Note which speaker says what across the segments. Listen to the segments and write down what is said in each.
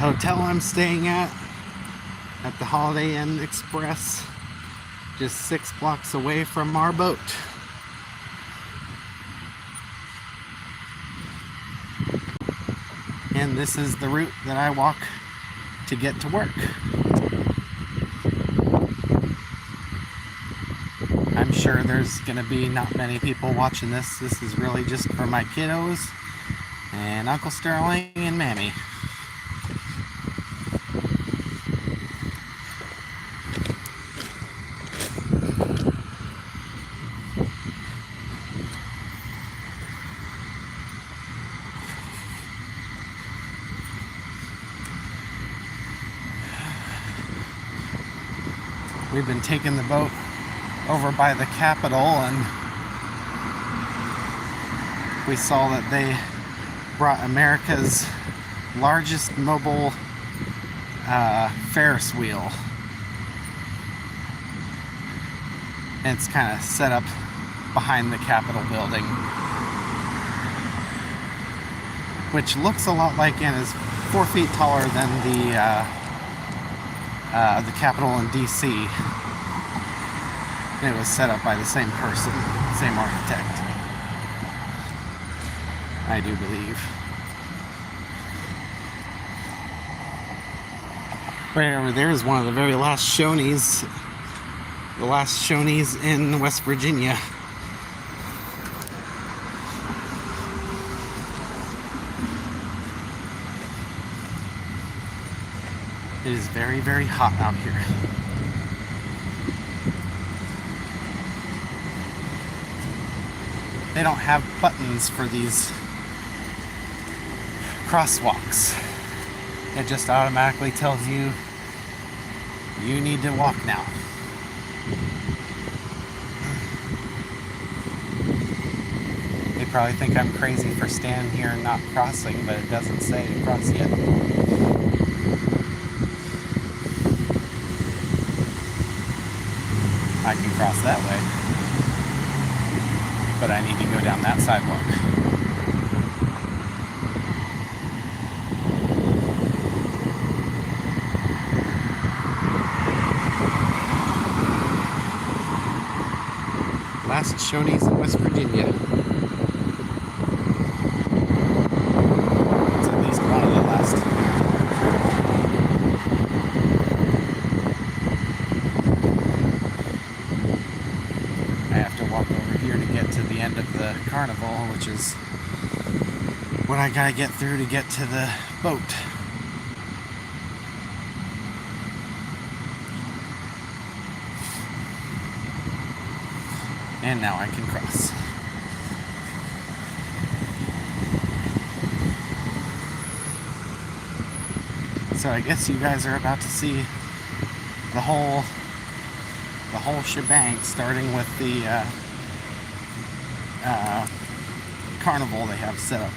Speaker 1: hotel I'm staying at the Holiday Inn Express, just 6 blocks away from our boat. And this is the route that I walk to get to work. I'm sure there's going to be not many people watching this. This is really just for my kiddos and Uncle Sterling and Mammy. We've been taking the boat over by the Capitol, and we saw that they brought America's largest mobile Ferris wheel. And it's kind of set up behind the Capitol building, which looks a lot like, and is 4 feet taller than the Capitol in DC. And it was set up by the same person, same architect, I do believe. Right over there is one of the very last Shoney's, the last Shoney's in West Virginia. It is very, very hot out here. They don't have buttons for these crosswalks. It just automatically tells you you need to walk now. They probably think I'm crazy for standing here and not crossing, but it doesn't say to cross yet. I can cross that way, but I need to go down that sidewalk. Last Shoney's in West Virginia. It's at least one of the last. I have to walk over here to get to the end of the carnival, which is what I gotta get through to get to the boat. And now I can cross. So I guess you guys are about to see the whole shebang, starting with the carnival they have set up.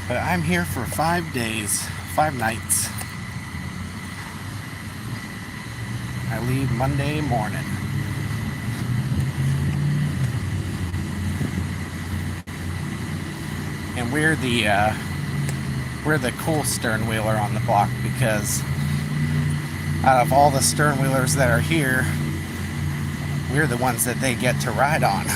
Speaker 1: But I'm here for 5 days, 5 nights. I leave Monday morning. And we're the cool Sternwheeler on the block, because out of all the Sternwheelers that are here, we're the ones that they get to ride on.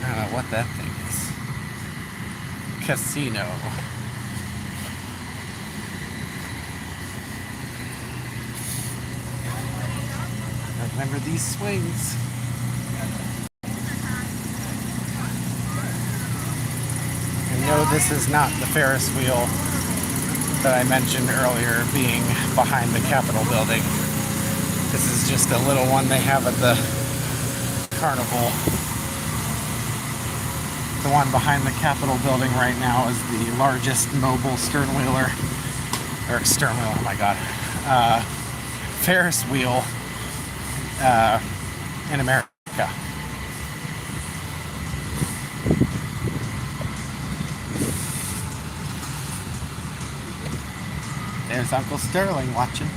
Speaker 1: I don't know what that thing is. Casino. Remember these swings. And no, this is not the Ferris wheel that I mentioned earlier being behind the Capitol building. This is just a little one they have at the carnival. The one behind the Capitol building right now is the largest mobile Sternwheeler or Sternwheel, oh my god, Ferris wheel in America. There's Uncle Sterling watching.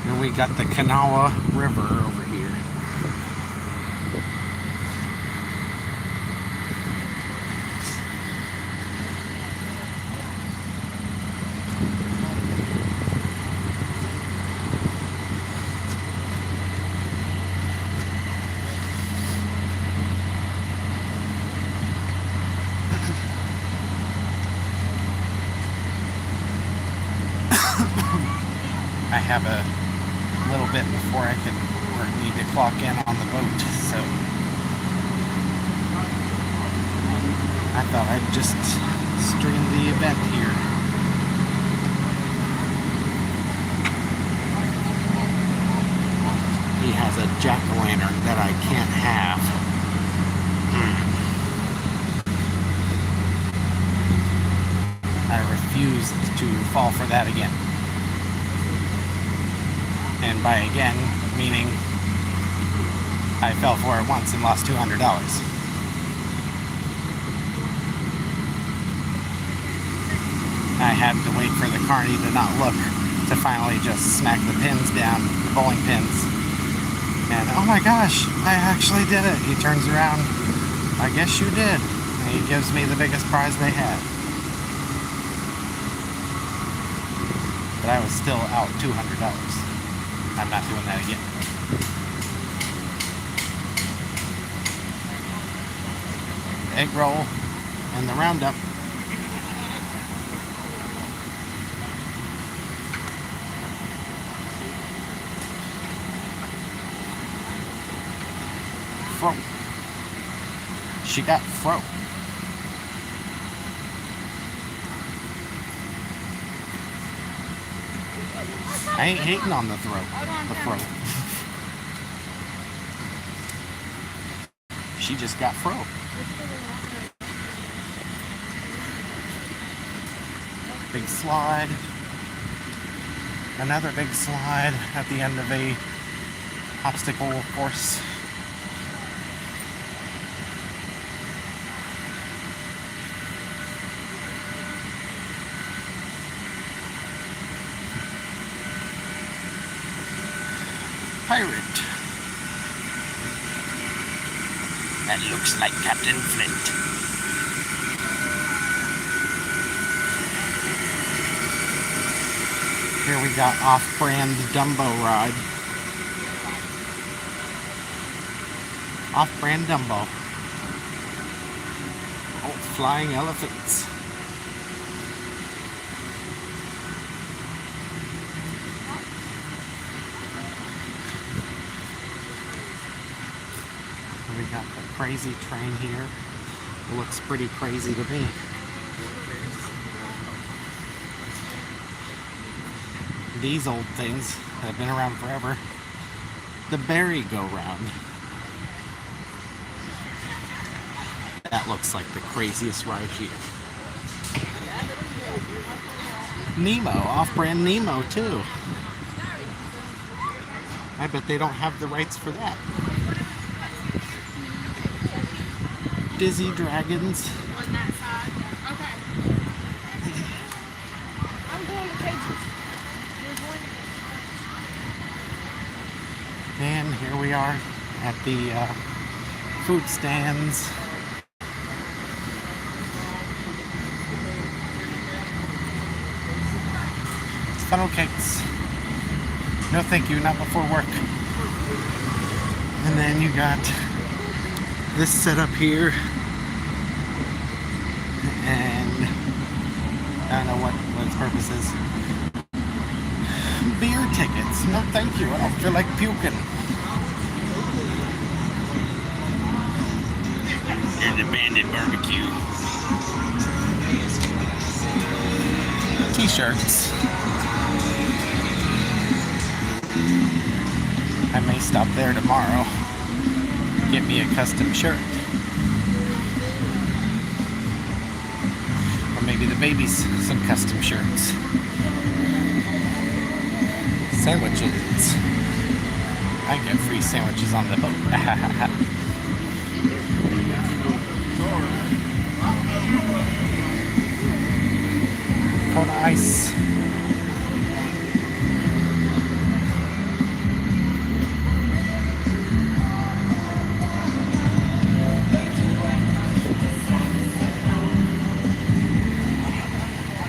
Speaker 1: And we got the Kanawha River over here. I have a little bit before I can need to clock in on the boat, so I thought I'd just stream the event here. He has a jack-o'-lantern that I can't have. I refuse to fall for that again. And by again, meaning I fell for it once and lost $200. I had to wait for the carny to not look to finally just smack the pins down, the bowling pins. And oh my gosh, I actually did it. He turns around, I guess you did. And he gives me the biggest prize they had. But I was still out $200. I'm not doing that again. Egg roll and the roundup. Fro. She got fro. I ain't hating on the throat. The fro. She just got fro. Big slide. Another big slide at the end of a obstacle course. Pirate. That looks like Captain Flint. Here we got off-brand Dumbo ride. Off-brand Dumbo. Oh, flying elephants. We got the crazy train here. It looks pretty crazy to me. These old things have been around forever. The merry-go-round. That looks like the craziest ride here. Nemo, off-brand Nemo too. I bet they don't have the rights for that. Dizzy Dragons.
Speaker 2: On that side. Okay. I'm going to cages. You're going to
Speaker 1: And here we are at the food stands. Funnel cakes. No thank you, not before work. And then you got this setup here. And I don't know what its purpose is. Beer tickets. No thank you, I don't feel like puking. And the bandit barbecue. T-shirts. I may stop there tomorrow. get me a custom shirt. Or maybe the babies some custom shirts. Sandwiches. I get free sandwiches on the boat. Kona ice.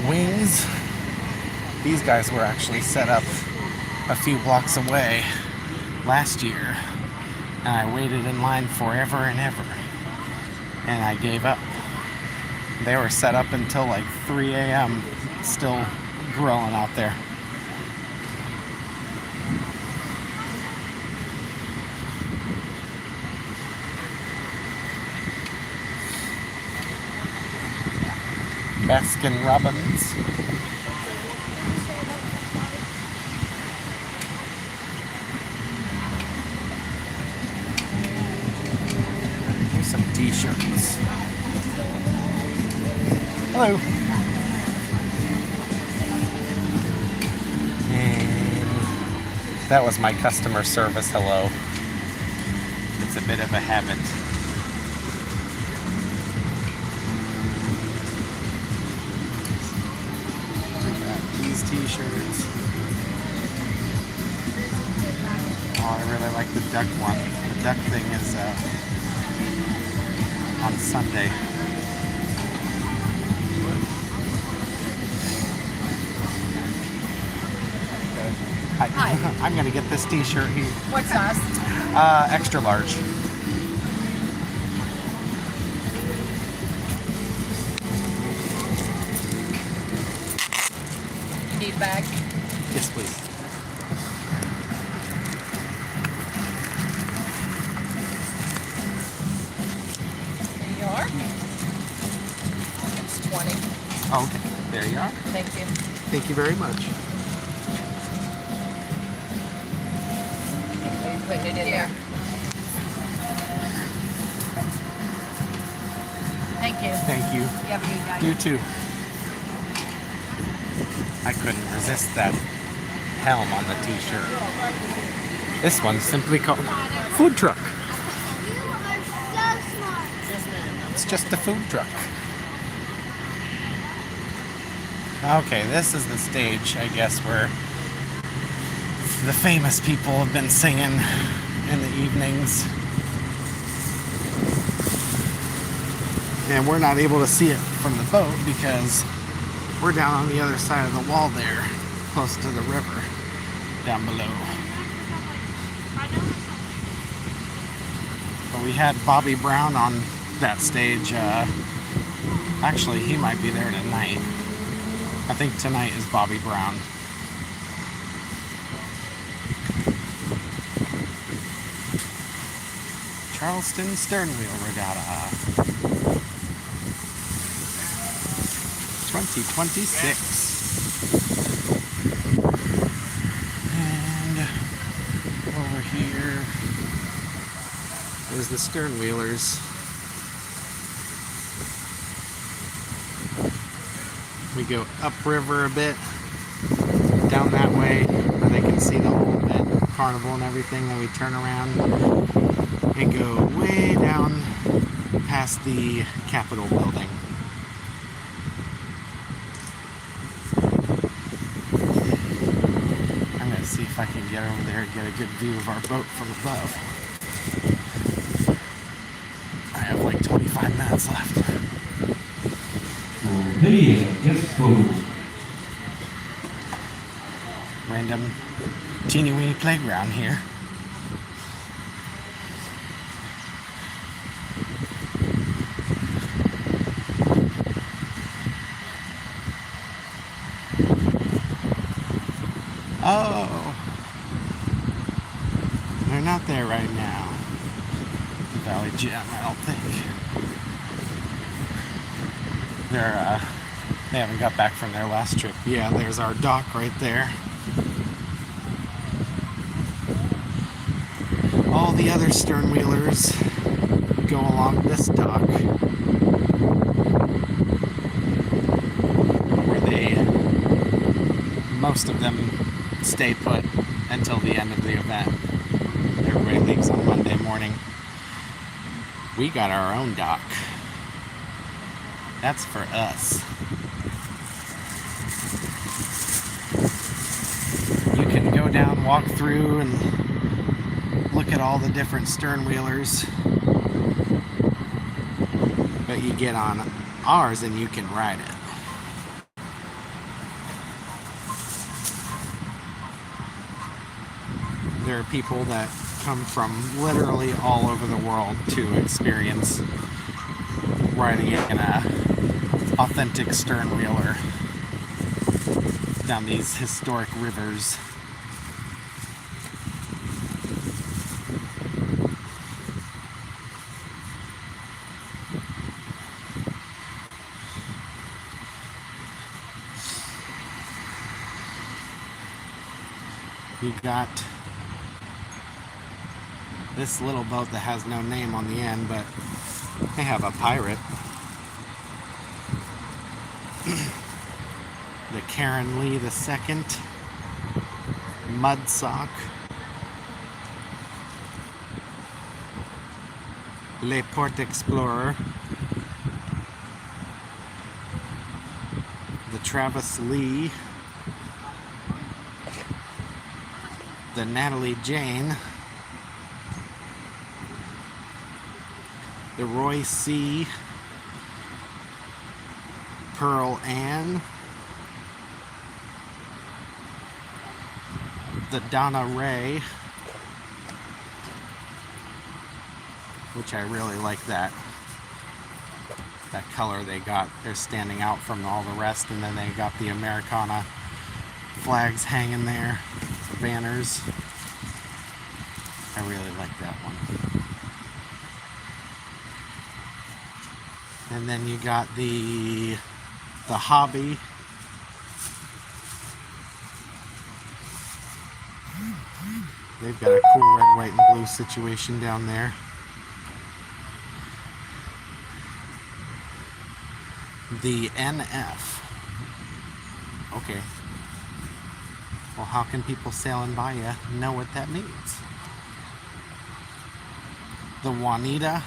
Speaker 1: Wings. These guys were actually set up a few blocks away last year, and I waited in line forever and ever, and I gave up. They were set up until like 3 a.m. still grilling out there. Baskin Robbins. Here's some t-shirts. Hello. And that was my customer service hello. It's a bit of a habit. These t-shirts. Oh, I really like the duck one. The duck thing is on Sunday.
Speaker 2: Hi.
Speaker 1: I'm gonna get this t-shirt here.
Speaker 2: What size?
Speaker 1: Extra large.
Speaker 2: You need a bag?
Speaker 1: Yes, please.
Speaker 2: There you are. It's 20.
Speaker 1: Oh, okay, there you are.
Speaker 2: Thank you.
Speaker 1: Thank you very much.
Speaker 2: Are you putting it in there? Thank you.
Speaker 1: Thank you.
Speaker 2: You have a good night.
Speaker 1: You too. I couldn't resist that helm on the t-shirt. This one's simply called food truck.
Speaker 3: You are so smart.
Speaker 1: It's just a food truck. Okay, this is the stage, I guess, where the famous people have been singing in the evenings. And we're not able to see it from the boat because we're down on the other side of the wall there, close to the river down below. But we had Bobby Brown on that stage. Actually, he might be there tonight. I think tonight is Bobby Brown. Charleston Sternwheel Regatta 2026. And over here is the Sternwheelers. We go upriver a bit, down that way, where they can see the whole bit, carnival and everything. Then we turn around and go way down past the Capitol building. I'm going to see if I can get over there and get a good view of our boat from above. I have like 25 minutes left.
Speaker 4: Video, just food.
Speaker 1: Random teeny weeny playground here. Oh, they're not there right now. Valley Gym, I don't think. They haven't got back from their last trip. Yeah, there's our dock right there. all the other sternwheelers go along this dock where most of them stay put until the end of the event. Everybody leaves on Monday morning. We got our own dock. That's for us. You can go down, walk through, and look at all the different sternwheelers. But you get on ours and you can ride it. There are people that come from literally all over the world to experience riding it in a authentic sternwheeler down these historic rivers. You got this little boat that has no name on the end, but they have a pirate. The Karen Lee II, Mudsock, Le Port Explorer, the Travis Lee, the Natalie Jane, the Roy C., Pearl Ann, the Donna Ray, which I really like that color they got. They're standing out from all the rest, and then they got the Americana flags hanging there, the banners. I really like that one. And then you got the Hobby. They've got a cool red, white, and blue situation down there. The NF. Okay. Well, how can people sailing by you know what that means? The Juanita.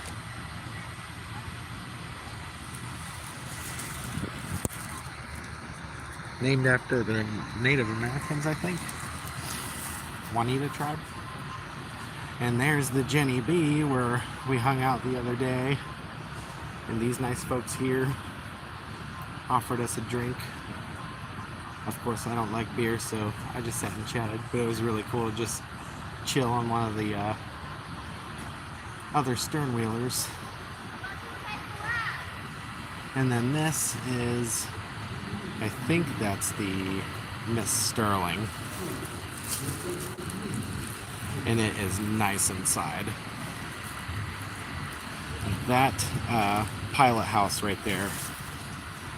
Speaker 1: Named after the Native Americans, I think. Juanita tribe. And there's the Jenny B, where we hung out the other day. And these nice folks here offered us a drink. Of course, I don't like beer, so I just sat and chatted. But it was really cool to just chill on one of the other sternwheelers. And then this is, I think that's the Miss Sterling. And it is nice inside. That pilot house right there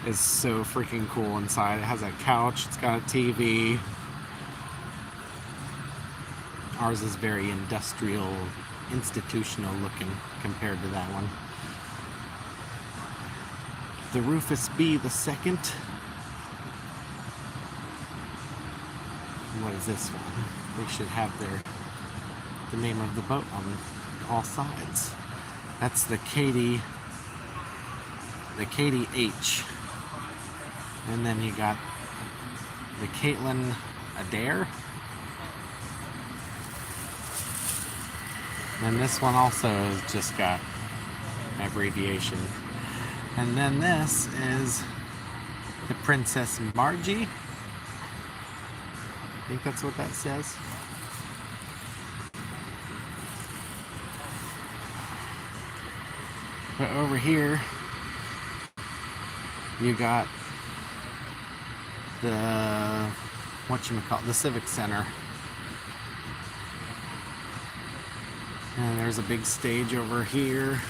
Speaker 1: is so freaking cool inside. It has a couch, it's got a TV. Ours is very industrial, institutional looking compared to that one. The Rufus B. II. What is this one? They should have the name of the boat on all sides. That's the Katie H. And then you got the Caitlin Adair. And this one also has just got abbreviation. And then this is the Princess Margie. I think that's what that says. But over here, you got the, the Civic Center. And there's a big stage over here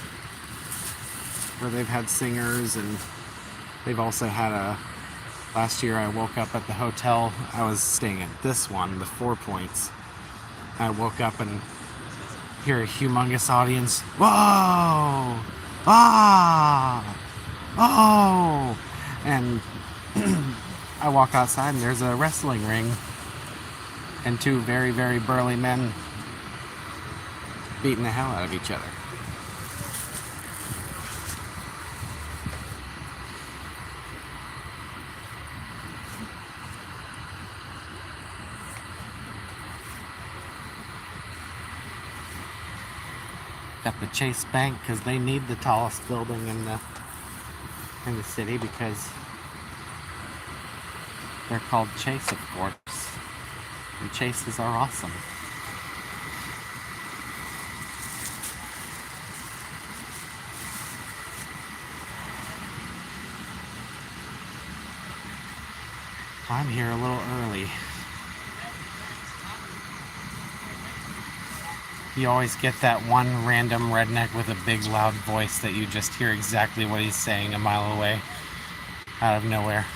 Speaker 1: where they've had singers, and they've also had last year I woke up at the hotel. I was staying at this one, the 4 Points. I woke up and Hear a humongous audience. Whoa! Ah! Oh! And I walk outside and there's a wrestling ring and two very, very burly men beating the hell out of each other. Got the Chase Bank because they need the tallest building in the city because they're called Chase, of course. And Chases are awesome. I'm here a little early. You always get that one random redneck with a big loud voice that you just hear exactly what he's saying a mile away, out of nowhere.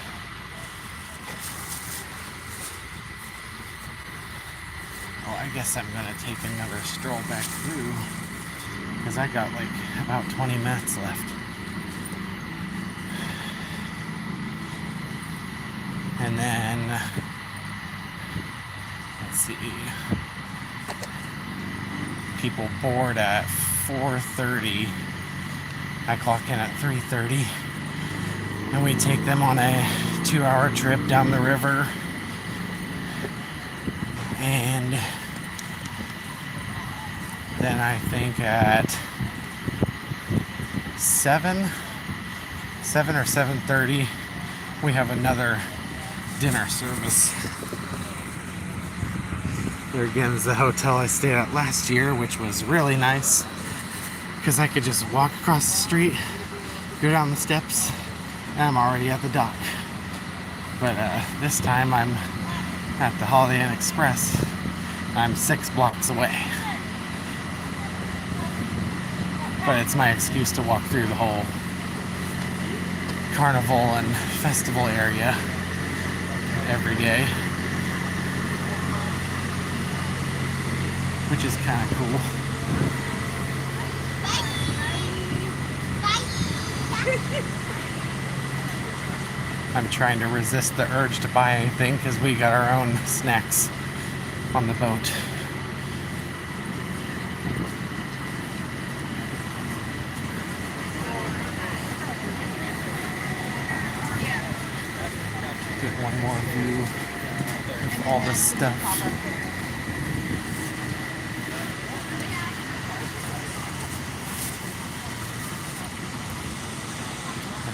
Speaker 1: Well, I guess I'm gonna take another stroll back through because I got like about 20 minutes left. And then, let's see. People board at 4:30. I clock in at 3:30. And we take them on a 2-hour trip down the river. And then I think at 7 or 7:30, we have another dinner service. There again is the hotel I stayed at last year, which was really nice because I could just walk across the street, go down the steps, and I'm already at the dock. But this time I'm at the Holiday Inn Express. I'm 6 blocks away. But it's my excuse to walk through the whole carnival and festival area every day, which is kind of cool. I'm trying to resist the urge to buy anything because we got our own snacks on the boat. Get one more view of all this stuff.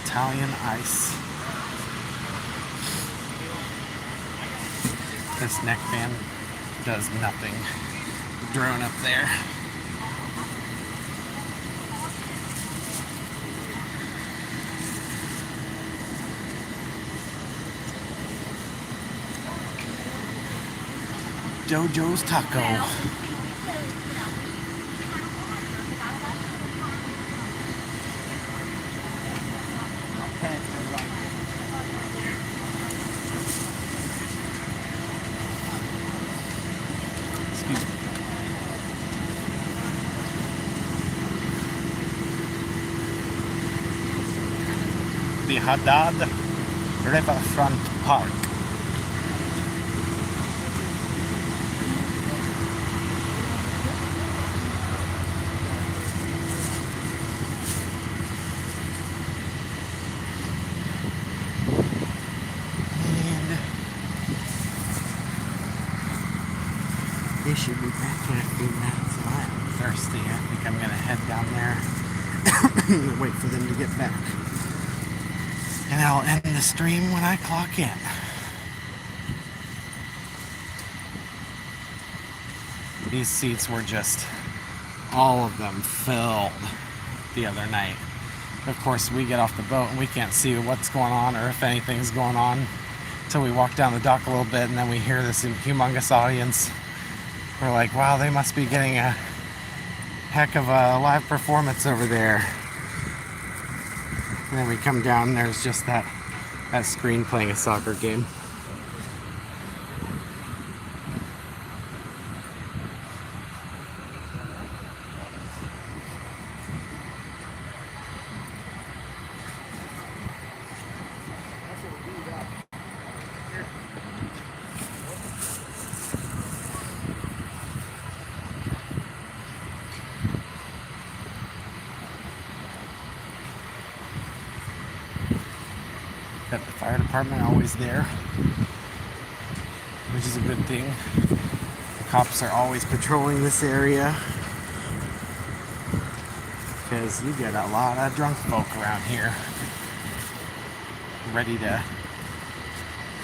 Speaker 1: Italian ice. This neckband does nothing. Drone up there. Dojo's Taco. Excuse me. The Haddad Riverfront Park. They should be back in a few minutes. I'm thirsty. I think I'm gonna head down there and wait for them to get back. And I'll end the stream when I clock in. These seats were just, all of them filled the other night. Of course, we get off the boat and we can't see what's going on or if anything's going on until we walk down the dock a little bit, and then we hear this humongous audience. We're like, wow, they must be getting a heck of a live performance over there. And then we come down and there's just that screen playing a soccer game. Got the fire department always there, which is a good thing. The cops are always patrolling this area because you get a lot of drunk folk around here ready to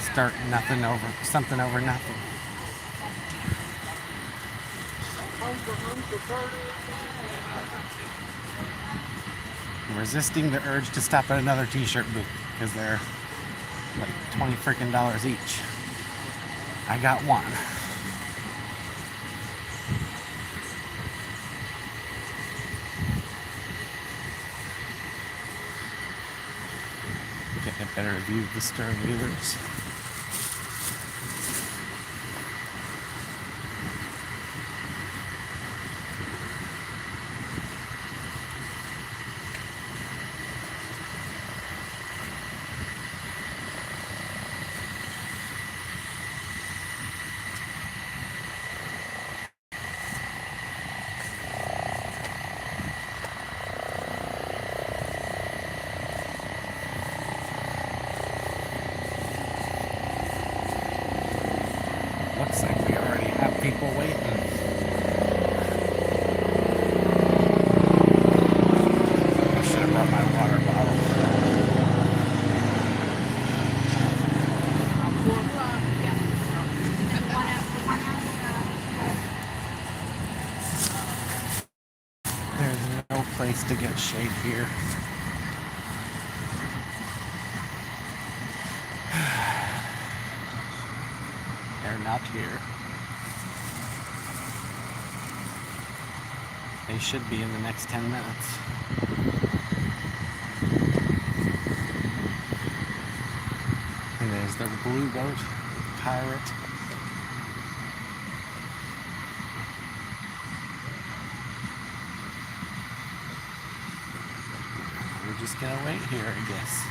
Speaker 1: start something over nothing. Resisting the urge to stop at another t-shirt booth because they're like $20 freaking each. I got one. Get a better view of the Sternwheelers. Looks like we already have people waiting. I should have brought my water bottle. There's no place to get shade here. They're not here. They should be in the next 10 minutes. And there's the blue boat, pirate. We're just gonna wait here, I guess.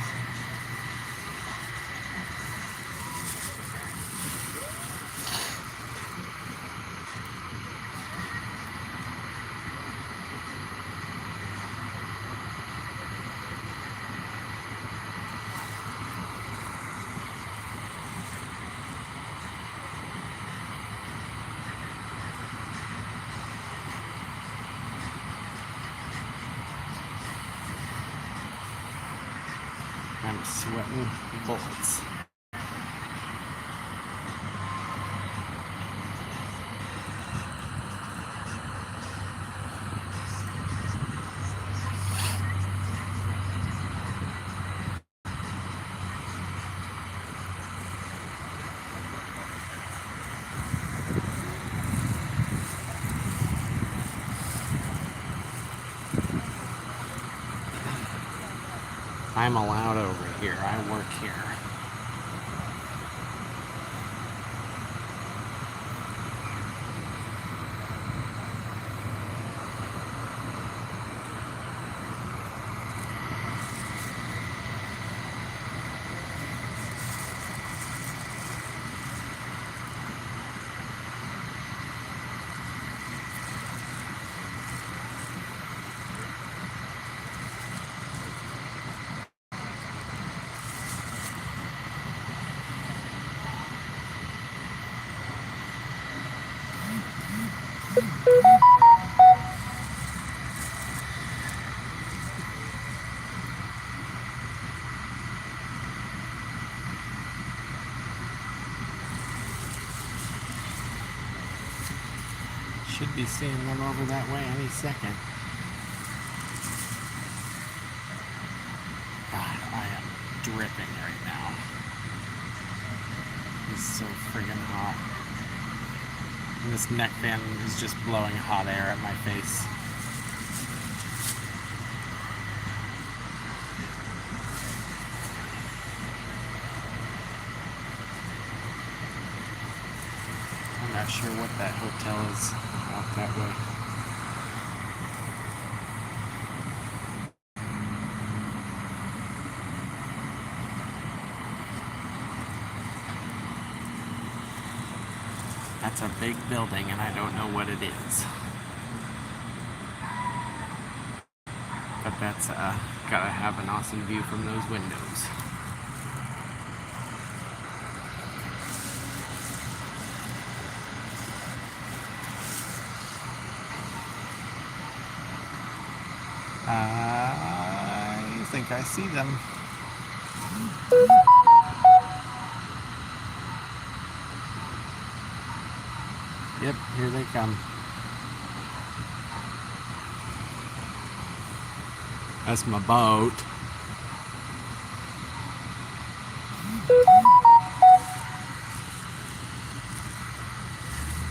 Speaker 1: I'm sweating bullets. I'm allowed over here. I work here. Should be seeing them over that way any second. God, I am dripping right now. It's so friggin' hot. And this neck fan is just blowing hot air at my face. I'm not sure what that hotel is out that way. That's a big building and I don't know what it is. But that's gotta have an awesome view from those windows. I think I see them. Yep, here they come. That's my boat.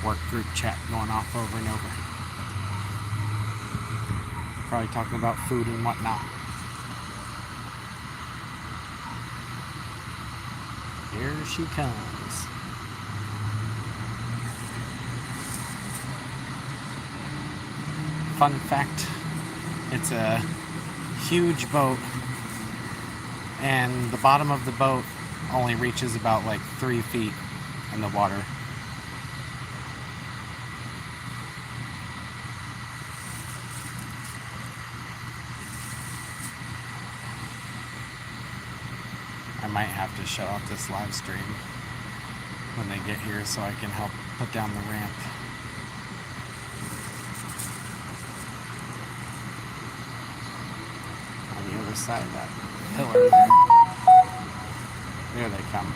Speaker 1: Work group chat going off over and over. Probably talking about food and whatnot. Here she comes. Fun fact, it's a huge boat, and the bottom of the boat only reaches about like 3 feet in the water. I might have to shut off this live stream when they get here so I can help put down the ramp. On the other side of that pillar there. There they come.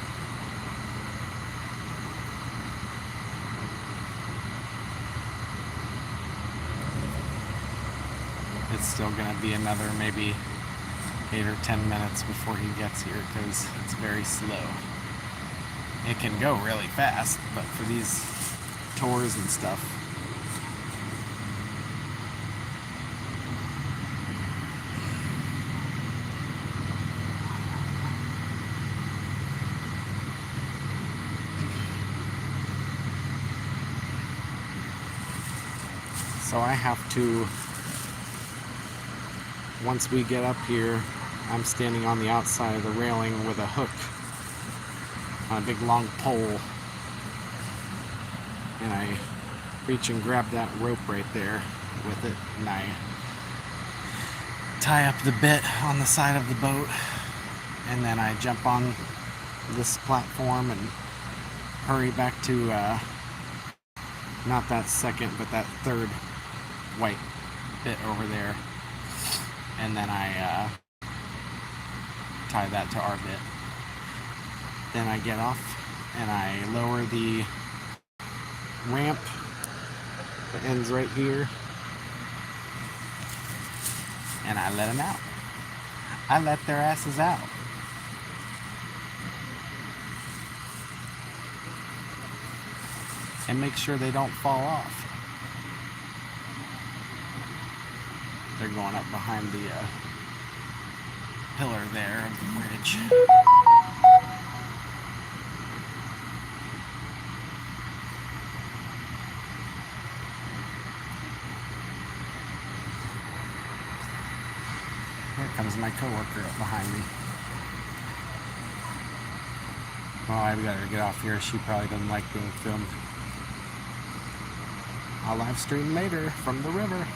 Speaker 1: It's still going to be another maybe 8 or 10 minutes before he gets here because it's very slow. It can go really fast, but for these tours and stuff, so I have to, once we get up here, I'm standing on the outside of the railing with a hook on a big long pole, and I reach and grab that rope right there with it, and I tie up the bit on the side of the boat, and then I jump on this platform and hurry back to not that second but that third white bit over there, and then I tie that to our bit. Then I get off and I lower the ramp that ends right here, and I let them out. I let their asses out. And make sure they don't fall off. They're going up behind the pillar there of the bridge. Here comes my coworker up behind me. Well, I've got to get off here. She probably doesn't like being filmed. I'll live stream later from the river.